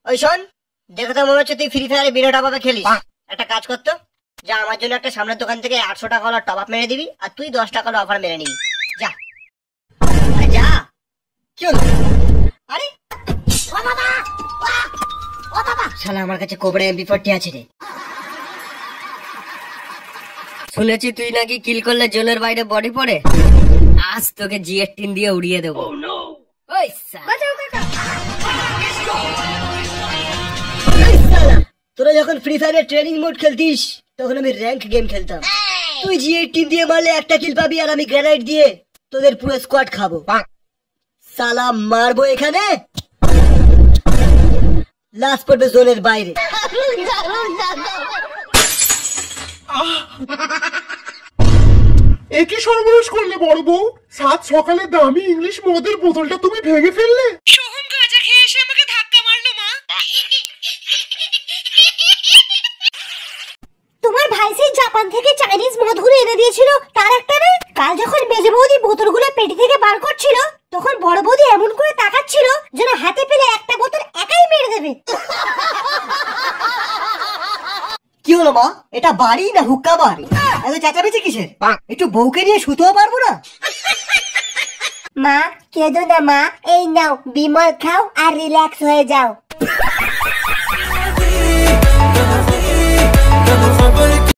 ওই শোন, দেখো তো মনে হচ্ছে তুই ফ্রি ফায়ারে বিনা টপ আপে খেলিস। একটা কাজ করতো, যা আমার জন্য একটা সামনের দোকান থেকে 800 টাকা টপ আপ মেরে দিবি, আর তুই 10 টাকার অফার মেরে নিবি। যা যা। কি হলো? আরে শালা, আমার কাছে কোবরা MP40 আছে রে। শুনেছি তুই নাকি কিল করলে জোনের বাইরে বডি পড়ে। আজ তোকে G18 দিয়ে উড়িয়ে দেবো। তোরা যখন ফ্রি ফায়ারের ট্রেনিং মোড খেলতিস তখন আমি র্যাঙ্ক গেম খেলতাম। তুই G18 দিয়ে মারলে একটা কিল পাবি, আর আমি গ্রেনাইট দিয়ে তোদের পুরো স্কোয়াড খাবো। সালা মারবো এখানে, লাস্ট পড়বে জোনের বাইরে। একই সর্বনাশ করলে বড় বউ। সাত সকালে দামি ইংলিশ মদের বোতলটা তুমি ভেঙে ফেললে। সোহম গাঁজা খেয়ে এসে আমাকে ধাক্কা মারলো মা। তোমার ভাই সেই জাপান থেকে চাইনিজ মদগুলো এনে দিয়েছিল, তার একটা না। কাল যখন মেজে বৌদি বোতলগুলো পেটি থেকে বার করছিল, তখন বড় বৌদি এমন করে তাকাচ্ছিল যেন হাতে পেলে একটা বোতল একাই মেরে দেবে। কি হলো মা, এটা বাড়ি না হুক্কা বার? এত চেঁচামেচি কিসের? একটু বউকে নিয়ে শুতেও পারবো না? মা কেঁদো না মা, এই নাও বিমল খাও আর রিল্যাক্স হয়ে যাও।